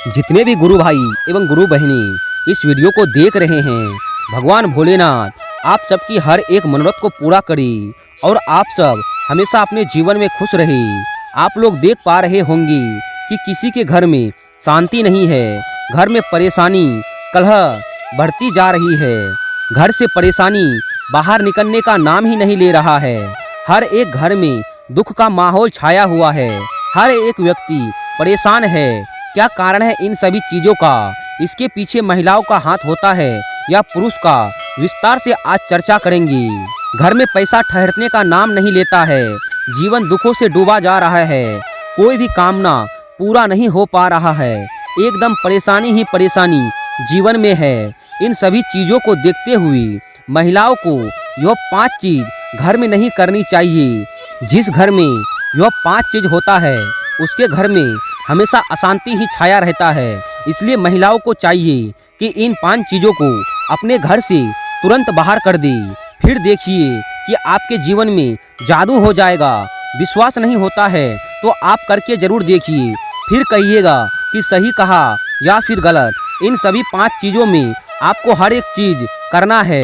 जितने भी गुरु भाई एवं गुरु बहनी इस वीडियो को देख रहे हैं, भगवान भोलेनाथ आप सबकी हर एक मनोरथ को पूरा करे और आप सब हमेशा अपने जीवन में खुश रहे। आप लोग देख पा रहे होंगे कि किसी के घर में शांति नहीं है, घर में परेशानी कलह बढ़ती जा रही है। घर से परेशानी बाहर निकलने का नाम ही नहीं ले रहा है। हर एक घर में दुख का माहौल छाया हुआ है। हर एक व्यक्ति परेशान है। क्या कारण है इन सभी चीज़ों का? इसके पीछे महिलाओं का हाथ होता है या पुरुष का? विस्तार से आज चर्चा करेंगे। घर में पैसा ठहरने का नाम नहीं लेता है। जीवन दुखों से डूबा जा रहा है। कोई भी कामना पूरा नहीं हो पा रहा है। एकदम परेशानी ही परेशानी जीवन में है। इन सभी चीज़ों को देखते हुए महिलाओं को यह 5 चीज़ घर में नहीं करनी चाहिए। जिस घर में यह 5 चीज़ होता है उसके घर में हमेशा अशांति ही छाया रहता है। इसलिए महिलाओं को चाहिए कि इन 5 चीज़ों को अपने घर से तुरंत बाहर कर दे। फिर देखिए कि आपके जीवन में जादू हो जाएगा। विश्वास नहीं होता है तो आप करके ज़रूर देखिए, फिर कहिएगा कि सही कहा या फिर गलत। इन सभी 5 चीज़ों में आपको हर एक चीज़ करना है।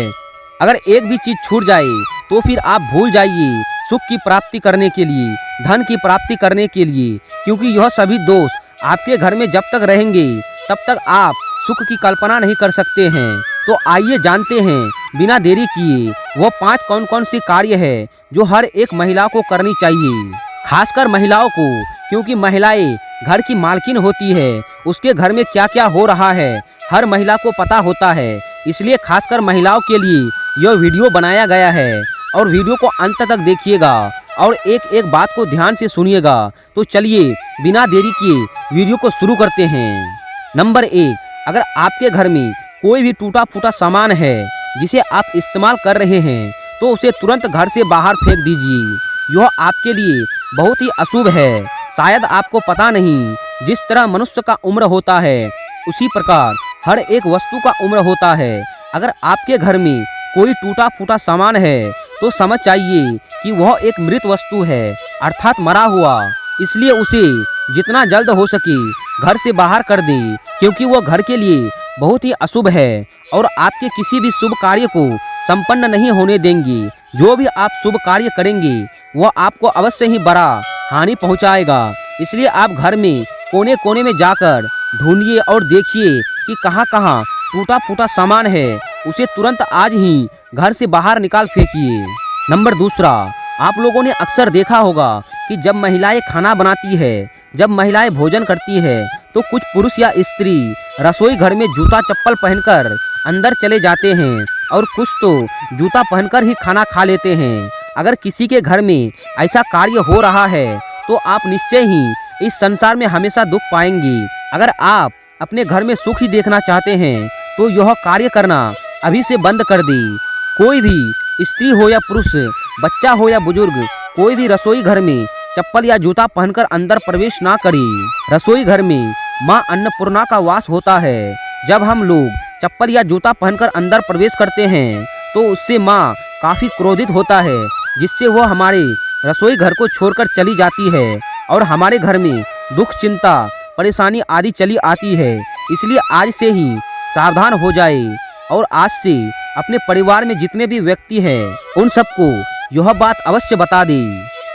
अगर एक भी चीज़ छूट जाए तो फिर आप भूल जाइए सुख की प्राप्ति करने के लिए, धन की प्राप्ति करने के लिए, क्योंकि यह सभी दोष आपके घर में जब तक रहेंगे तब तक आप सुख की कल्पना नहीं कर सकते हैं। तो आइए जानते हैं बिना देरी किए वो 5 कौन कौन सी कार्य है जो हर एक महिला को करनी चाहिए। खासकर महिलाओं को, क्योंकि महिलाएं घर की मालकिन होती है। उसके घर में क्या क्या हो रहा है हर महिला को पता होता है। इसलिए खासकर महिलाओं के लिए यह वीडियो बनाया गया है और वीडियो को अंत तक देखिएगा और एक एक बात को ध्यान से सुनिएगा। तो चलिए बिना देरी किए वीडियो को शुरू करते हैं। नंबर 1, अगर आपके घर में कोई भी टूटा फूटा सामान है जिसे आप इस्तेमाल कर रहे हैं तो उसे तुरंत घर से बाहर फेंक दीजिए। यह आपके लिए बहुत ही अशुभ है। शायद आपको पता नहीं, जिस तरह मनुष्य का उम्र होता है उसी प्रकार हर एक वस्तु का उम्र होता है। अगर आपके घर में कोई टूटा फूटा सामान है तो समझ जाइए कि वह एक मृत वस्तु है, अर्थात मरा हुआ। इसलिए उसे जितना जल्द हो सके घर से बाहर कर दें, क्योंकि वह घर के लिए बहुत ही अशुभ है और आपके किसी भी शुभ कार्य को संपन्न नहीं होने देंगे। जो भी आप शुभ कार्य करेंगे वह आपको अवश्य ही बड़ा हानि पहुंचाएगा। इसलिए आप घर में कोने कोने में जाकर ढूंढिए और देखिए कि कहाँ कहाँ टूटा फूटा सामान है। उसे तुरंत आज ही घर से बाहर निकाल फेंकिए। नंबर 2, आप लोगों ने अक्सर देखा होगा कि जब महिलाएं खाना बनाती है, जब महिलाएं भोजन करती है तो कुछ पुरुष या स्त्री रसोई घर में जूता चप्पल पहनकर अंदर चले जाते हैं और कुछ तो जूता पहनकर ही खाना खा लेते हैं। अगर किसी के घर में ऐसा कार्य हो रहा है तो आप निश्चय ही इस संसार में हमेशा दुख पाएंगे। अगर आप अपने घर में सुख ही देखना चाहते हैं तो यह कार्य करना अभी से बंद कर दे। कोई भी स्त्री हो या पुरुष, बच्चा हो या बुजुर्ग, कोई भी रसोई घर में चप्पल या जूता पहनकर अंदर प्रवेश ना करे। रसोई घर में माँ अन्नपूर्णा का वास होता है। जब हम लोग चप्पल या जूता पहनकर अंदर प्रवेश करते हैं तो उससे माँ काफ़ी क्रोधित होता है, जिससे वह हमारे रसोई घर को छोड़कर चली जाती है और हमारे घर में दुख, चिंता, परेशानी आदि चली आती है। इसलिए आज से ही सावधान हो जाए और आज से अपने परिवार में जितने भी व्यक्ति हैं उन सबको यह बात अवश्य बता दे।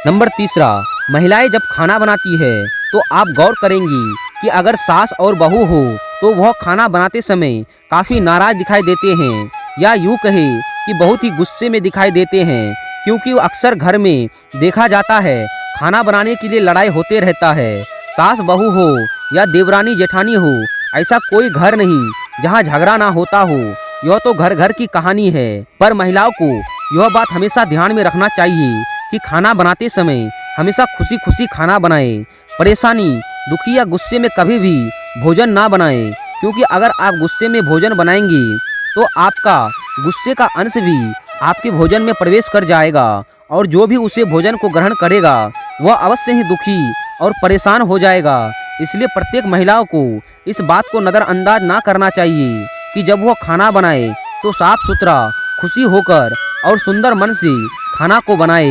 नंबर 3, महिलाएं जब खाना बनाती है तो आप गौर करेंगी कि अगर सास और बहू हो तो वह खाना बनाते समय काफ़ी नाराज दिखाई देते हैं, या यूँ कहे कि बहुत ही गुस्से में दिखाई देते हैं, क्योंकि अक्सर घर में देखा जाता है खाना बनाने के लिए लड़ाई होते रहता है। सास बहू हो या देवरानी जेठानी हो, ऐसा कोई घर नहीं जहाँ झगड़ा ना होता हो। यह तो घर घर की कहानी है। पर महिलाओं को यह बात हमेशा ध्यान में रखना चाहिए कि खाना बनाते समय हमेशा खुशी खुशी खाना बनाएं। परेशानी, दुखी या गुस्से में कभी भी भोजन ना बनाएं, क्योंकि अगर आप गुस्से में भोजन बनाएंगे तो आपका गुस्से का अंश भी आपके भोजन में प्रवेश कर जाएगा और जो भी उसे भोजन को ग्रहण करेगा वह अवश्य ही दुखी और परेशान हो जाएगा। इसलिए प्रत्येक महिलाओं को इस बात को नज़रअंदाज ना करना चाहिए कि जब वह खाना बनाए तो साफ सुथरा, खुशी होकर और सुंदर मन से खाना को बनाए।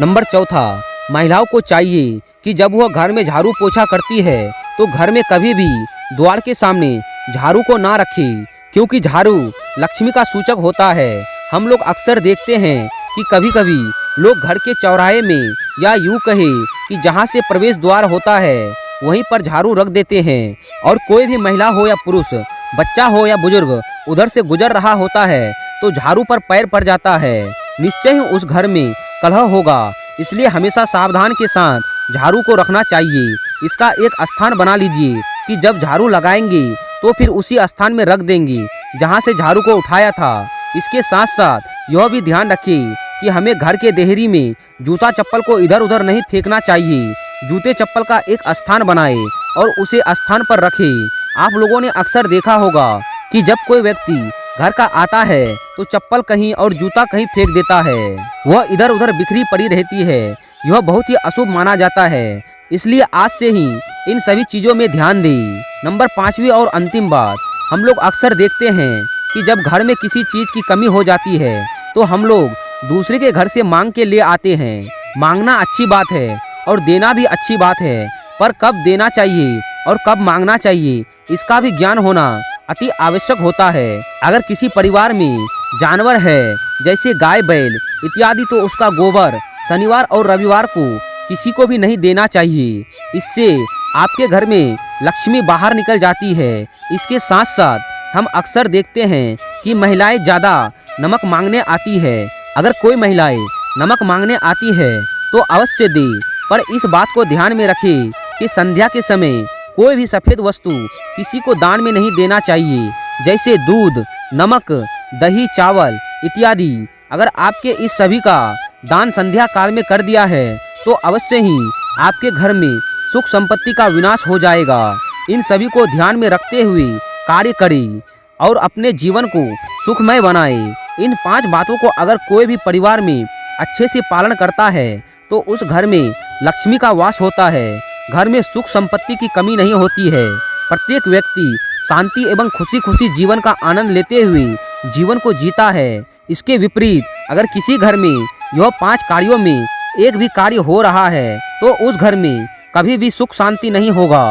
नंबर 4, महिलाओं को चाहिए कि जब वह घर में झाड़ू पोछा करती है तो घर में कभी भी द्वार के सामने झाड़ू को ना रखें, क्योंकि झाड़ू लक्ष्मी का सूचक होता है। हम लोग अक्सर देखते हैं कि कभी कभी लोग घर के चौराहे में या यूं कहे कि जहां से प्रवेश द्वार होता है वहीं पर झाड़ू रख देते हैं, और कोई भी महिला हो या पुरुष, बच्चा हो या बुजुर्ग उधर से गुजर रहा होता है तो झाड़ू पर पैर पड़ जाता है, निश्चय ही उस घर में कलह होगा। इसलिए हमेशा सावधान के साथ झाड़ू को रखना चाहिए। इसका एक स्थान बना लीजिए कि जब झाड़ू लगाएंगे तो फिर उसी स्थान में रख देंगे जहां से झाड़ू को उठाया था। इसके साथ साथ यह भी ध्यान रखें कि हमें घर के देहरी में जूता चप्पल को इधर उधर नहीं फेंकना चाहिए। जूते चप्पल का एक स्थान बनाए और उसे स्थान पर रखें। आप लोगों ने अक्सर देखा होगा कि जब कोई व्यक्ति घर का आता है तो चप्पल कहीं और जूता कहीं फेंक देता है, वह इधर उधर बिखरी पड़ी रहती है। यह बहुत ही अशुभ माना जाता है, इसलिए आज से ही इन सभी चीजों में ध्यान दें। नंबर 5वीं और अंतिम बात, हम लोग अक्सर देखते हैं कि जब घर में किसी चीज की कमी हो जाती है तो हम लोग दूसरे के घर से मांग के ले आते हैं। मांगना अच्छी बात है और देना भी अच्छी बात है, पर कब देना चाहिए और कब मांगना चाहिए इसका भी ज्ञान होना अति आवश्यक होता है। अगर किसी परिवार में जानवर है जैसे गाय बैल इत्यादि तो उसका गोबर शनिवार और रविवार को किसी को भी नहीं देना चाहिए। इससे आपके घर में लक्ष्मी बाहर निकल जाती है। इसके साथ साथ हम अक्सर देखते हैं कि महिलाएं ज़्यादा नमक मांगने आती है। अगर कोई महिलाएं नमक मांगने आती है तो अवश्य दे, पर इस बात को ध्यान में रखें कि संध्या के समय कोई भी सफ़ेद वस्तु किसी को दान में नहीं देना चाहिए, जैसे दूध, नमक, दही, चावल इत्यादि। अगर आपके इस सभी का दान संध्या काल में कर दिया है तो अवश्य ही आपके घर में सुख संपत्ति का विनाश हो जाएगा। इन सभी को ध्यान में रखते हुए कार्य करें और अपने जीवन को सुखमय बनाएं। इन 5 बातों को अगर कोई भी परिवार में अच्छे से पालन करता है तो उस घर में लक्ष्मी का वास होता है। घर में सुख संपत्ति की कमी नहीं होती है। प्रत्येक व्यक्ति शांति एवं खुशी खुशी जीवन का आनंद लेते हुए जीवन को जीता है। इसके विपरीत अगर किसी घर में यह 5 कार्यों में एक भी कार्य हो रहा है तो उस घर में कभी भी सुख शांति नहीं होगा।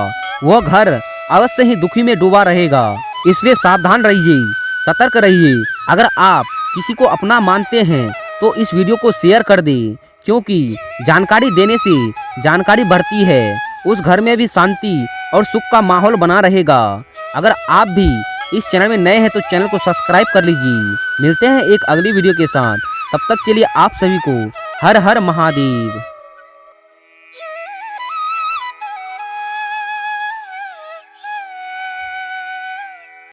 वह घर अवश्य ही दुखी में डूबा रहेगा। इसलिए सावधान रहिए, सतर्क रहिए। अगर आप किसी को अपना मानते हैं तो इस वीडियो को शेयर कर दें, क्योंकि जानकारी देने से जानकारी बढ़ती है। उस घर में भी शांति और सुख का माहौल बना रहेगा। अगर आप भी इस चैनल में नए हैं तो चैनल को सब्सक्राइब कर लीजिए। मिलते हैं एक अगली वीडियो के साथ, तब तक के लिए आप सभी को हर हर महादेव।